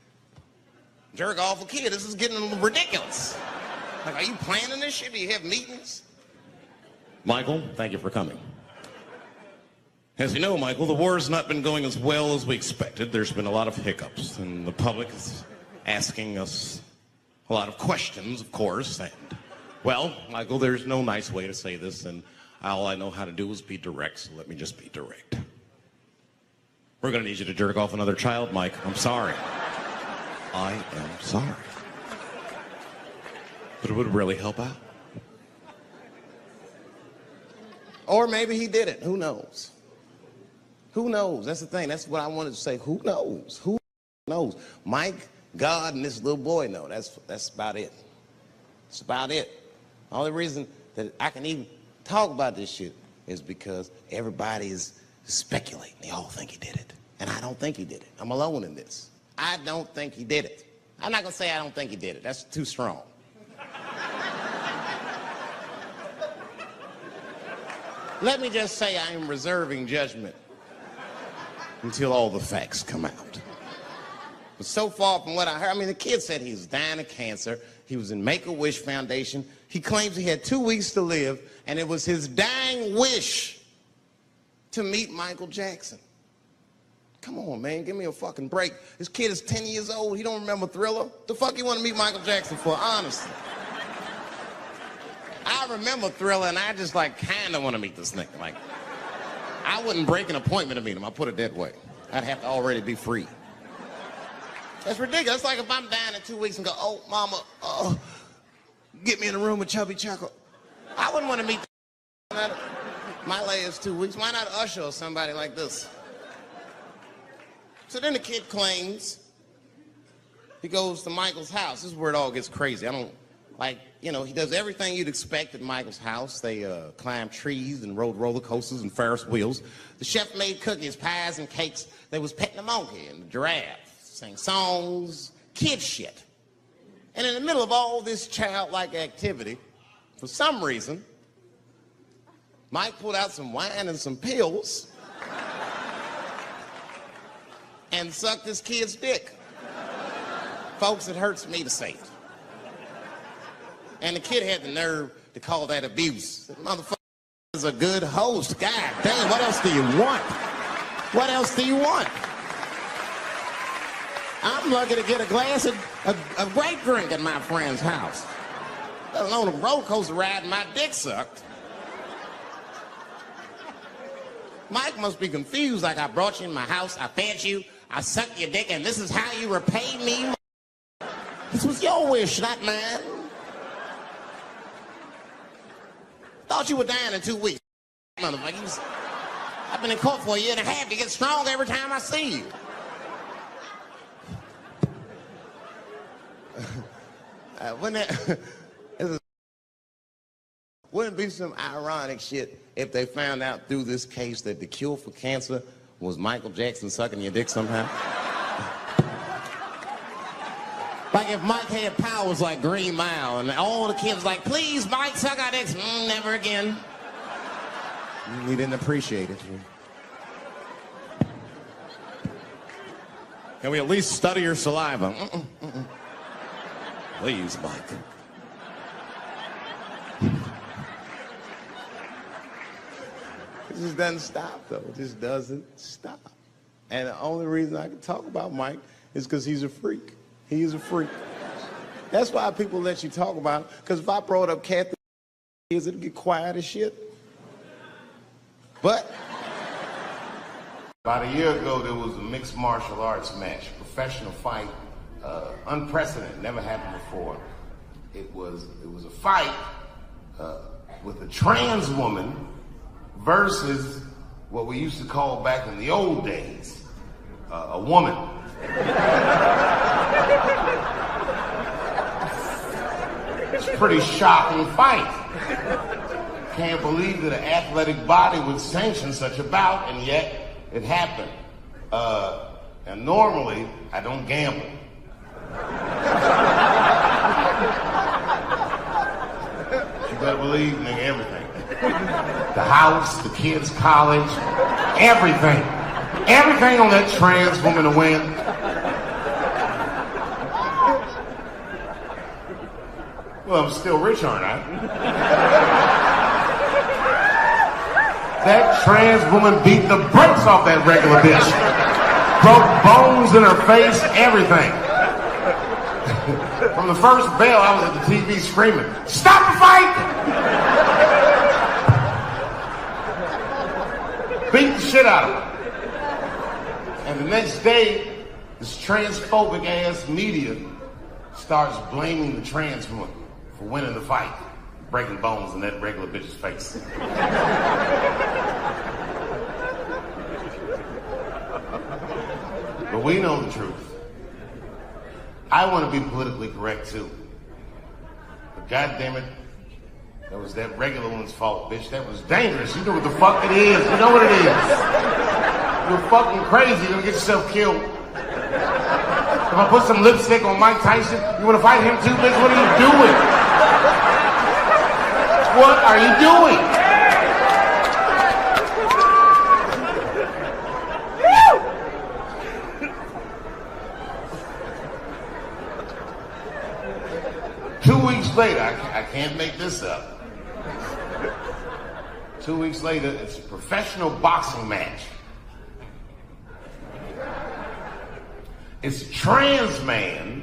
jerk off a kid. This is getting a little ridiculous. Like, are you planning this shit? Do you have meetings? Michael, thank you for coming. As you know, Michael, the war has not been going as well as we expected. There's been a lot of hiccups, and the public is asking us a lot of questions, of course. And, well, Michael, there's no nice way to say this, and all I know how to do is be direct, so let me just be direct. We're going to need you to jerk off another child, Mike. I'm sorry. I am sorry. But it would really help out. Or maybe he did it. Who knows? Who knows? That's the thing. That's what I wanted to say. Who knows? Who knows? Mike, God, and this little boy know. That's about it. That's about it. The only reason that I can even talk about this shit is because everybody is speculating. They all think he did it. And I don't think he did it. I'm alone in this. I don't think he did it. I'm not going to say I don't think he did it. That's too strong. Let me just say I am reserving judgment until all the facts come out. But so far from what I heard, I mean, the kid said he was dying of cancer. He was in Make-A-Wish Foundation. He claims he had 2 weeks to live, and it was his dying wish to meet Michael Jackson. Come on, man, give me a fucking break. This kid is 10 years old. He don't remember Thriller. The fuck you want to meet Michael Jackson for, honestly? I remember Thriller, and I just, like, kind of want to meet this nigga. Like, I wouldn't break an appointment to meet him. I'll put it that way. I'd have to already be free. That's ridiculous. It's like if I'm dying in 2 weeks and go, oh, mama, get me in a room with Chubby Checker. I wouldn't want to meet my last 2 weeks. Why not Usher or somebody like this? So then the kid claims he goes to Michael's house. This is where it all gets crazy. I don't, like, you know, he does everything you'd expect at Michael's house. They climb trees and rode roller coasters and Ferris wheels. The chef made cookies, pies, and cakes. They was petting the monkey and the giraffe. Sang songs, kid shit. And in the middle of all this childlike activity, for some reason, Mike pulled out some wine and some pills and sucked this kid's dick. Folks, it hurts me to say it. And the kid had the nerve to call that abuse. The motherfucker is a good host. God damn, what else do you want? What else do you want? I'm lucky to get a glass of great drink at my friend's house. Let alone a roller coaster ride and my dick sucked. Mike must be confused, like I brought you in my house, I fed you, I sucked your dick, and this is how you repay me? This was your wish, not mine. Thought you were dying in 2 weeks. Motherfuckers. I've been in court for 1.5 years. You get stronger every time I see you. Wouldn't it be some ironic shit if they found out through this case that the cure for cancer was Michael Jackson sucking your dick somehow? Like if Mike had powers like Green Mile and all the kids like, please, Mike, suck our dicks. Never again. You didn't appreciate it. Can we at least study your saliva? Please, Mike. It just doesn't stop, though. It just doesn't stop. And the only reason I can talk about Mike is because he's a freak. He is a freak. That's why people let you talk about him. Because if I brought up Kathy, it'd get quiet as shit. But About a year ago, there was a mixed martial arts match, professional fight, unprecedented, never happened before. It was a fight with a trans woman versus what we used to call back in the old days, a woman. It's a pretty shocking fight. Can't believe that an athletic body would sanction such a bout, and yet it happened. And normally, I don't gamble. You better believe, nigga, everything. The house, the kids' college, everything. Everything on that trans woman to win. Well, I'm still rich, aren't I? That trans woman beat the brakes off that regular bitch. Broke bones in her face, everything. From the first bell, I was at the TV screaming, "Stop the fight!" Beat the shit out of her. And the next day, this transphobic ass media starts blaming the trans woman for winning the fight, breaking bones in that regular bitch's face. But we know the truth. I want to be politically correct too. But goddammit, that was that regular one's fault, bitch. That was dangerous. You know what the fuck it is. You know what it is. You're fucking crazy. You're gonna get yourself killed. If I put some lipstick on Mike Tyson, you want to fight him too, bitch? What are you doing? What are you doing? 2 weeks later, I can't make this up. 2 weeks later, it's a professional boxing match. It's trans man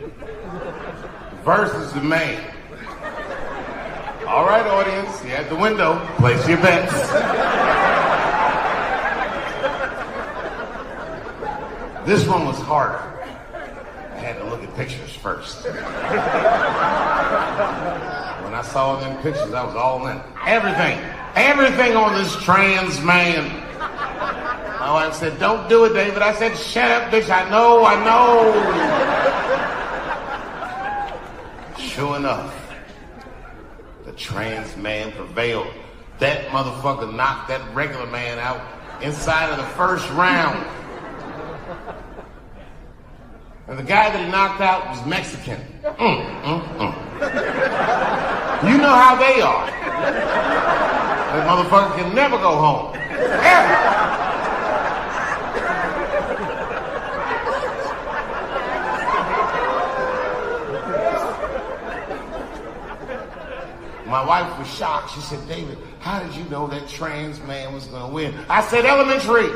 versus the man. All right, audience, you're at the window. Place your bets. This one was harder. I had to look at pictures first. When I saw them pictures, I was all in. Everything on this trans man. My wife said, "Don't do it, David." I said, "Shut up, bitch, I know. Sure enough, the trans man prevailed. That motherfucker knocked that regular man out inside of the first round. And the guy that he knocked out was Mexican. You know how they are. That motherfucker can never go home. Ever. My wife was shocked. She said, "David, how did you know that trans man was going to win?" I said, "Elementary."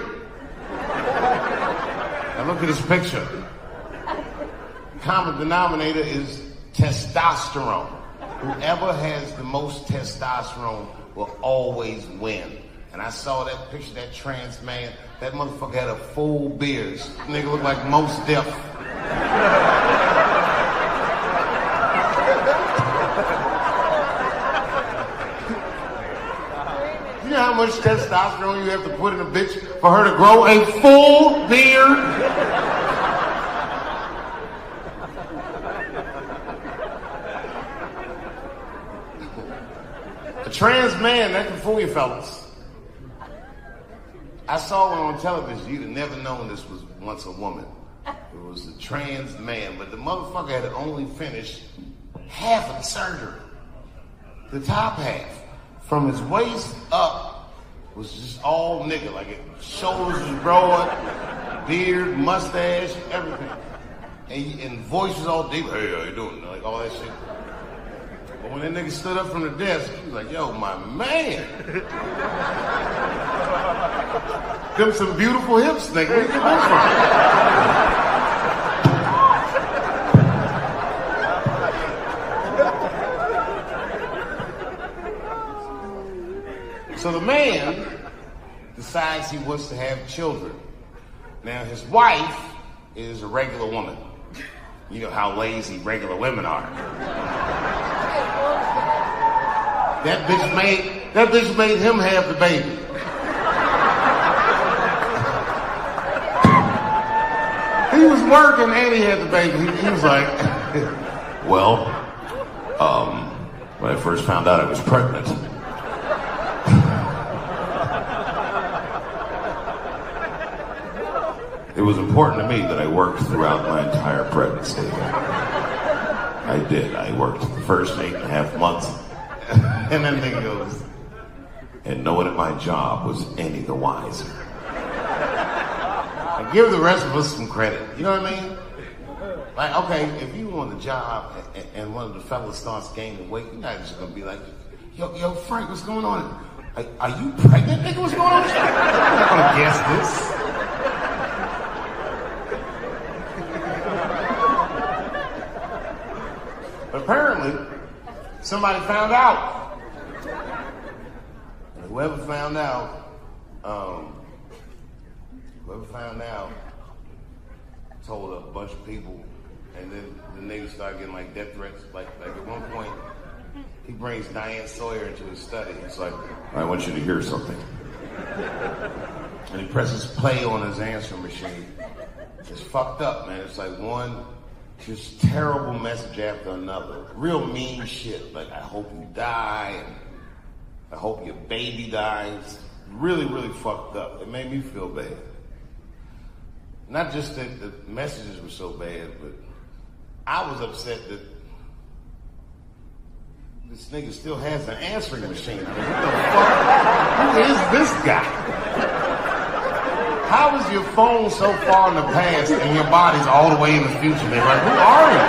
Now look at this picture. The common denominator is testosterone. Whoever has the most testosterone will always win. And I saw that picture, that trans man. That motherfucker had a full beard. This nigga looked like Mos Def. You know how much testosterone you have to put in a bitch for her to grow a full beard? A trans man, that can fool you fellas. I saw one on television. You'd have never known this was once a woman. It was a trans man, but the motherfucker had only finished half of the surgery. The top half. From his waist up was just all nigga, like his shoulders was broad, beard, mustache, everything. And voice was all deep. "Hey, how you doing?" Like all that shit. But when that nigga stood up from the desk, he was like, "Yo, my man." Them some beautiful hips, nigga. Where you get those from? So the man decides he wants to have children. Now his wife is a regular woman. You know how lazy regular women are. That bitch made him have the baby. He was working and he had the baby. He was like, "Well, when I first found out I was pregnant, it was important to me that I worked throughout my entire pregnancy." I did. I worked the first 8.5 months. And then he goes, "And no one at my job was any the wiser." I give the rest of us some credit. You know what I mean? Like, okay, if you on the job and one of the fellas starts gaining weight, you're not just going to be like, yo, Frank, what's going on? Are you pregnant, nigga? What's going on? I'm not going to guess this. Apparently, somebody found out. And whoever found out told a bunch of people, and then the niggas started getting like death threats. Like at one point, he brings Diane Sawyer into his study. He's like, "I want you to hear something." And he presses play on his answering machine. It's fucked up, man. It's like one just terrible message after another. Real mean shit. Like, "I hope you die," and "I hope your baby dies." Really, really fucked up. It made me feel bad. Not just that the messages were so bad, but I was upset that this nigga still has an answering machine. I mean, what the fuck? Who is this guy? How is your phone so far in the past and your body's all the way in the future? They're like, who are you?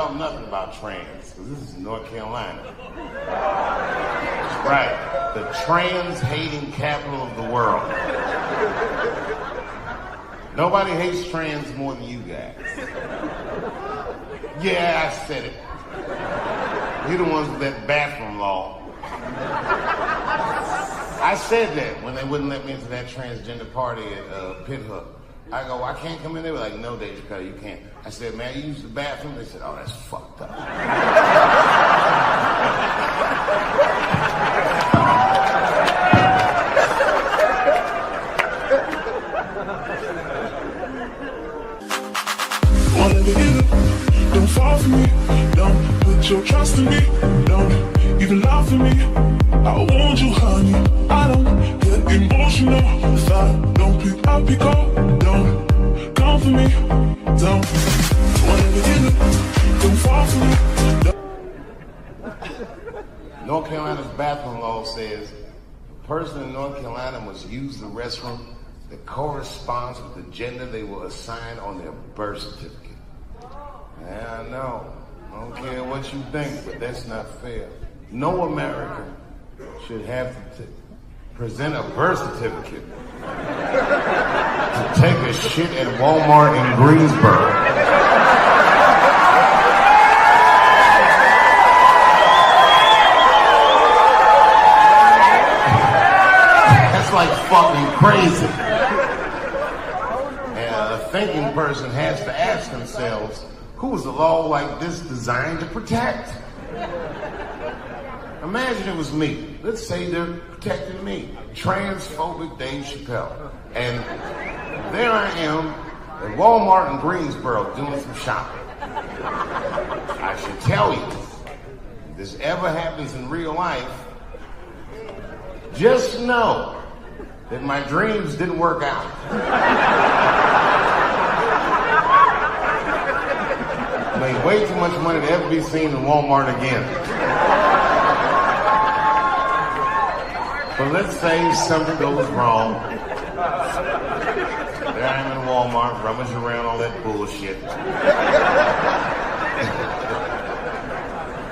y'all nothing about trans, because this is North Carolina. That's right, the trans-hating capital of the world. Nobody hates trans more than you guys. Yeah, I said it. You're the ones with that bathroom law. I said that when they wouldn't let me into that transgender party at Pit Hook. I go, I can't come in. They were like, no, Dave Chappelle, you can't. I said, man, you use the bathroom? They said, oh, that's fucked up. Wanna give it, don't fall for me. Don't put your trust in me. Don't even lie for me. I want you, honey. I don't get emotional. If I don't pick up, pick up. Don't come for me. Don't wanna give it, don't fall for me. North Carolina's bathroom law says a person in North Carolina must use the restroom that corresponds with the gender they will assign on their birth certificate. Yeah, I know. I don't care what you think, but that's not fair. No American should have to present a birth certificate to take a shit at Walmart in Greensboro. That's like fucking crazy. And a thinking person has to ask themselves, who is a law like this designed to protect? Imagine it was me. Let's say they're protecting me. Transphobic Dave Chappelle. And there I am at Walmart in Greensboro doing some shopping. I should tell you, if this ever happens in real life, just know that my dreams didn't work out. I made way too much money to ever be seen in Walmart again. But let's say something goes wrong. There I am in Walmart, rummaging around all that bullshit.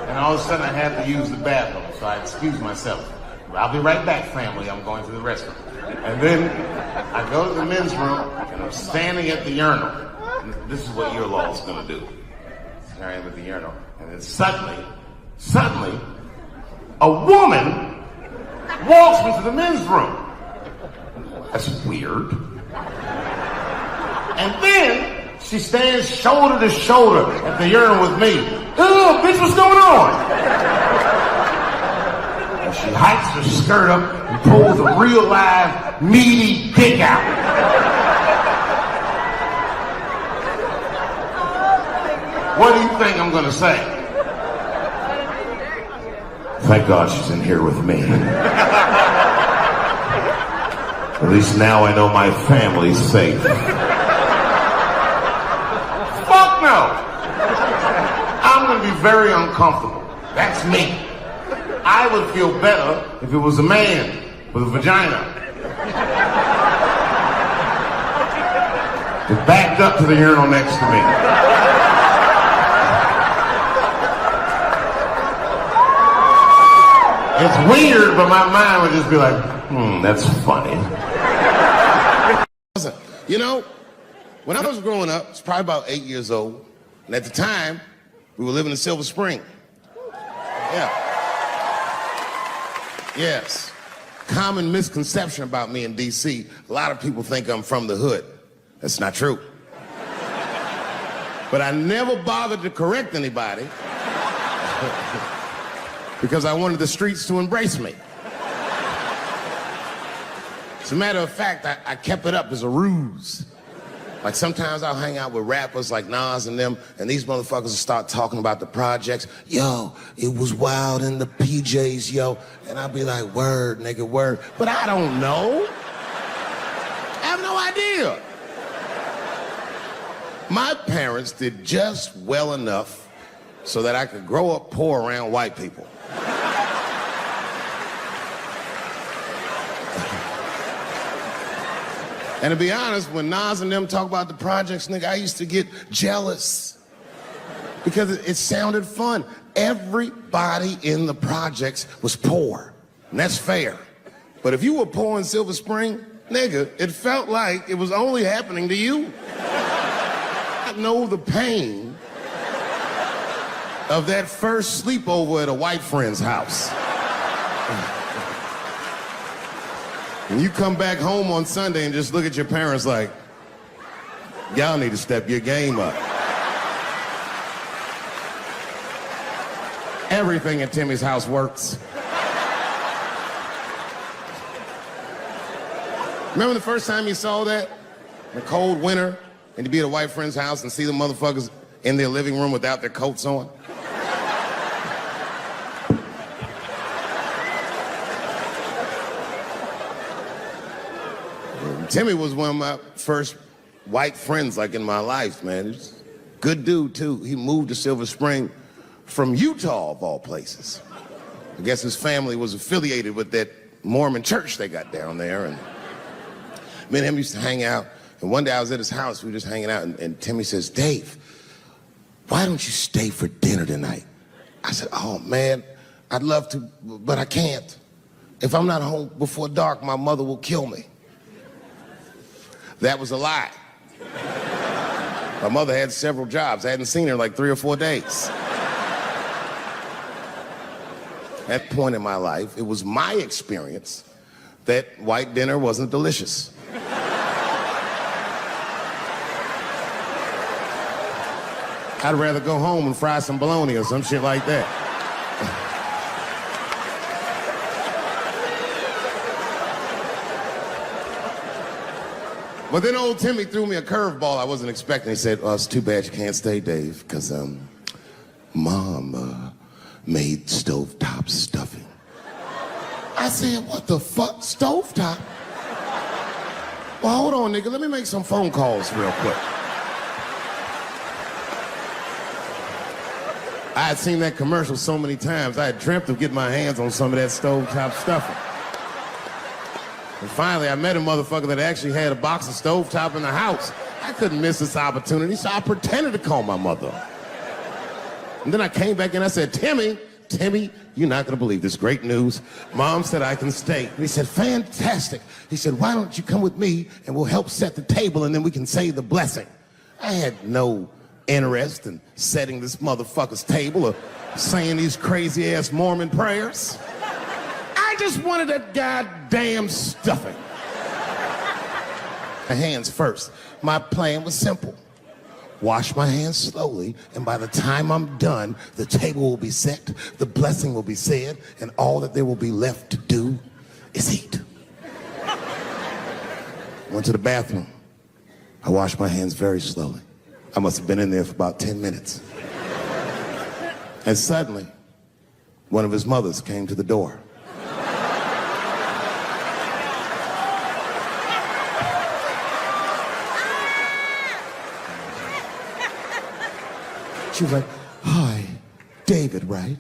And all of a sudden I have to use the bathroom, so I excuse myself. I'll be right back, family. I'm going to the restroom. And then I go to the men's room, and I'm standing at the urinal. And this is what your law's going to do. There I am at the urinal. And then suddenly, a woman walks me to the men's room. That's weird. And then she stands shoulder to shoulder at the urinal with me. Oh, bitch, what's going on? And she hikes her skirt up and pulls a real live, meaty dick out. What do you think I'm going to say? Thank God she's in here with me. At least now I know my family's safe. Fuck no! I'm going to be very uncomfortable. That's me. I would feel better if it was a man with a vagina. It backed up to the urinal next to me. It's weird, but my mind would just be like, that's funny. You know, when I was growing up, I was probably about 8 years old, and at the time, we were living in Silver Spring. Yeah. Yes. Common misconception about me in D.C., a lot of people think I'm from the hood. That's not true. But I never bothered to correct anybody because I wanted the streets to embrace me. As a matter of fact, I kept it up as a ruse. Like sometimes I'll hang out with rappers like Nas and them, and these motherfuckers will start talking about the projects. Yo, it was wild in the PJs, yo. And I'll be like, word, nigga, word. But I don't know. I have no idea. My parents did just well enough so that I could grow up poor around white people. And to be honest, when Nas and them talk about the projects, nigga, I used to get jealous. because it sounded fun. Everybody in the projects was poor, and that's fair. But if you were poor in Silver Spring, nigga, it felt like it was only happening to you. I know the pain of that first sleepover at a white friend's house. And you come back home on Sunday and just look at your parents like, y'all need to step your game up. Everything at Timmy's house works. Remember the first time you saw that? In the cold winter, and you'd be at a white friend's house and see the motherfuckers in their living room without their coats on? Timmy was one of my first white friends, like, in my life, man. He's a good dude, too. He moved to Silver Spring from Utah, of all places. I guess his family was affiliated with that Mormon church they got down there, and me and him used to hang out. And one day I was at his house, we were just hanging out, and Timmy says, Dave, why don't you stay for dinner tonight? I said, oh, man, I'd love to, but I can't. If I'm not home before dark, my mother will kill me. That was a lie. My mother had several jobs. I hadn't seen her in like 3 or 4 days. At that point in my life, it was my experience that white dinner wasn't delicious. I'd rather go home and fry some bologna or some shit like that. But then old Timmy threw me a curveball I wasn't expecting. He said, oh, it's too bad you can't stay, Dave, because Mom made stovetop stuffing. I said, what the fuck, stovetop? Well, hold on, nigga, let me make some phone calls real quick. I had seen that commercial so many times, I had dreamt of getting my hands on some of that stovetop stuffing. And finally, I met a motherfucker that actually had a box of stovetop in the house. I couldn't miss this opportunity, so I pretended to call my mother. And then I came back and I said, Timmy, you're not gonna believe this great news. Mom said I can stay. And he said, fantastic. He said, why don't you come with me and we'll help set the table and then we can say the blessing. I had no interest in setting this motherfucker's table or saying these crazy ass Mormon prayers. I just wanted that goddamn stuffing. My hands first. My plan was simple. Wash my hands slowly, and by the time I'm done, the table will be set, the blessing will be said, and all that there will be left to do is eat. Went to the bathroom. I washed my hands very slowly. I must have been in there for about 10 minutes. And suddenly, one of his mothers came to the door. She was like, hi, David, right?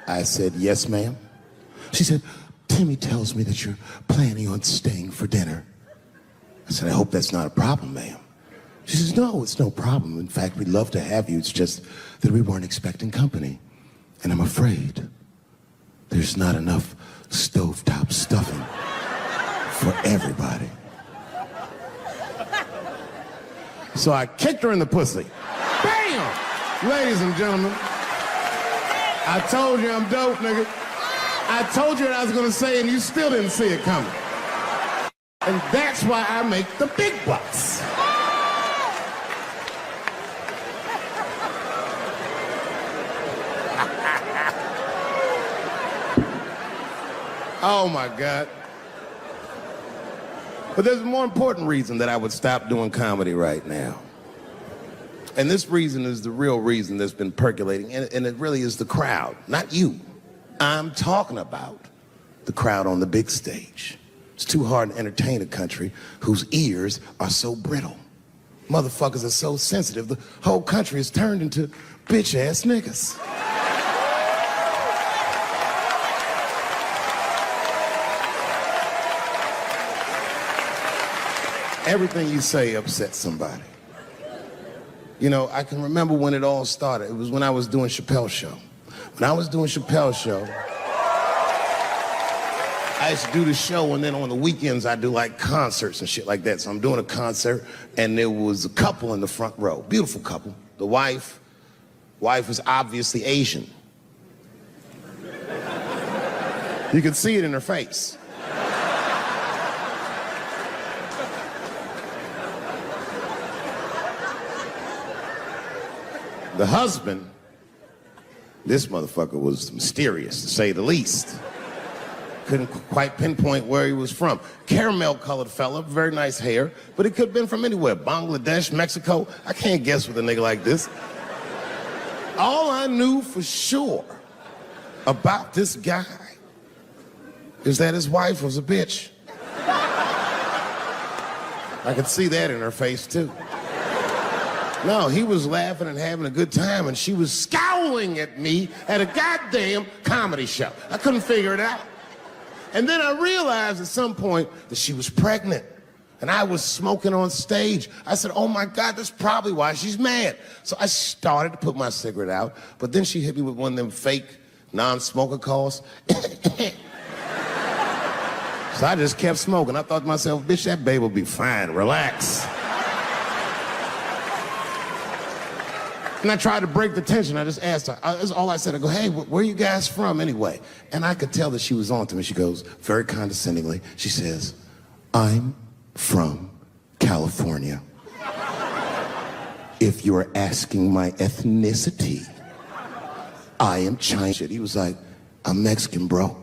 I said, yes, ma'am. She said, Timmy tells me that you're planning on staying for dinner. I said, I hope that's not a problem, ma'am. She says, no, it's no problem. In fact, we'd love to have you. It's just that we weren't expecting company. And I'm afraid there's not enough stovetop stuffing for everybody. So I kicked her in the pussy. Bam! Ladies and gentlemen, I told you I'm dope, nigga. I told you what I was gonna say and you still didn't see it coming. And that's why I make the big bucks. Oh my God. But there's a more important reason that I would stop doing comedy right now. And this reason is the real reason that's been percolating, and it really is the crowd, not you. I'm talking about the crowd on the big stage. It's too hard to entertain a country whose ears are so brittle. Motherfuckers are so sensitive, the whole country is turned into bitch-ass niggas. Everything you say upsets somebody. You know, I can remember when it all started. It was when I was doing Chappelle show. When I was doing Chappelle show, I used to do the show, and then on the weekends I do like concerts and shit like that. So I'm doing a concert, and there was a couple in the front row, beautiful couple. The wife was obviously Asian. You could see it in her face. The husband, this motherfucker was mysterious, to say the least. Couldn't quite pinpoint where he was from. Caramel-colored fella, very nice hair, but it could have been from anywhere. Bangladesh, Mexico. I can't guess with a nigga like this. All I knew for sure about this guy is that his wife was a bitch. I could see that in her face, too. No, he was laughing and having a good time, and she was scowling at me at a goddamn comedy show. I couldn't figure it out. And then I realized at some point that she was pregnant, and I was smoking on stage. I said, oh my God, that's probably why she's mad. So I started to put my cigarette out, but then she hit me with one of them fake non-smoker calls. So I just kept smoking. I thought to myself, bitch, that babe will be fine, relax. And I tried to break the tension. I just asked her. That's all I said. I go, hey, where are you guys from anyway? And I could tell that she was on to me. She goes, very condescendingly, she says, I'm from California. If you're asking my ethnicity, I am Chinese. He was like, I'm Mexican, bro.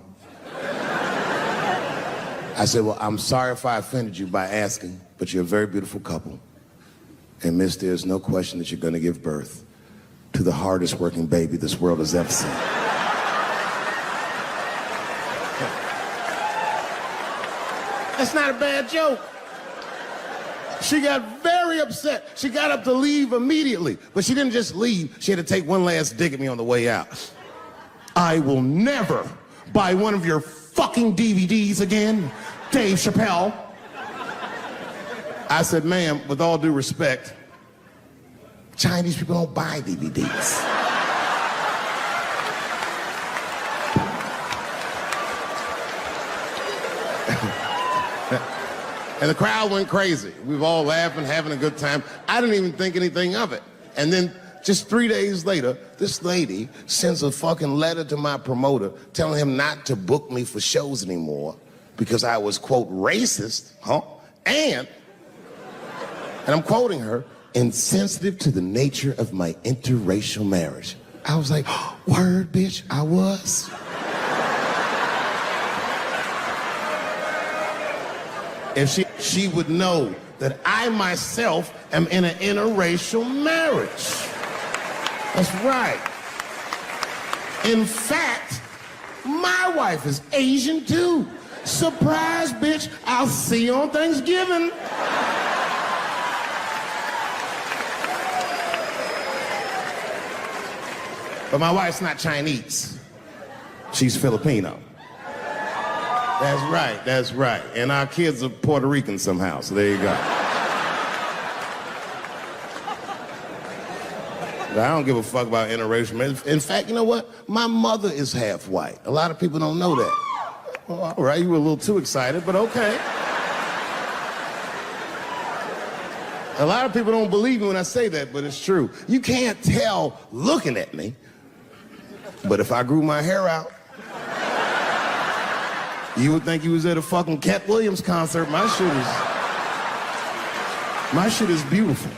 I said, well, I'm sorry if I offended you by asking, but you're a very beautiful couple. And miss, there's no question that you're going to give birth to the hardest working baby this world has ever seen. That's not a bad joke. She got very upset. She got up to leave immediately, but she didn't just leave. She had to take one last dig at me on the way out. I will never buy one of your fucking DVDs again, Dave Chappelle. I said, ma'am, with all due respect, Chinese people don't buy DVDs. And the crowd went crazy. We were all laughing, having a good time. I didn't even think anything of it. And then just 3 days later, this lady sends a fucking letter to my promoter telling him not to book me for shows anymore because I was, quote, racist, and I'm quoting her, insensitive to the nature of my interracial marriage. I was like, word, bitch, I was. If she would know that I myself am in an interracial marriage. That's right. In fact, my wife is Asian too. Surprise, bitch, I'll see you on Thanksgiving. But my wife's not Chinese. She's Filipino. That's right. And our kids are Puerto Rican somehow, so there you go. But I don't give a fuck about interracial marriage. In fact, you know what? My mother is half white. A lot of people don't know that. Well, all right, you were a little too excited, but okay. A lot of people don't believe me when I say that, but it's true. You can't tell looking at me, but if I grew my hair out, you would think you was at a fucking Cat Williams concert. My shit is beautiful.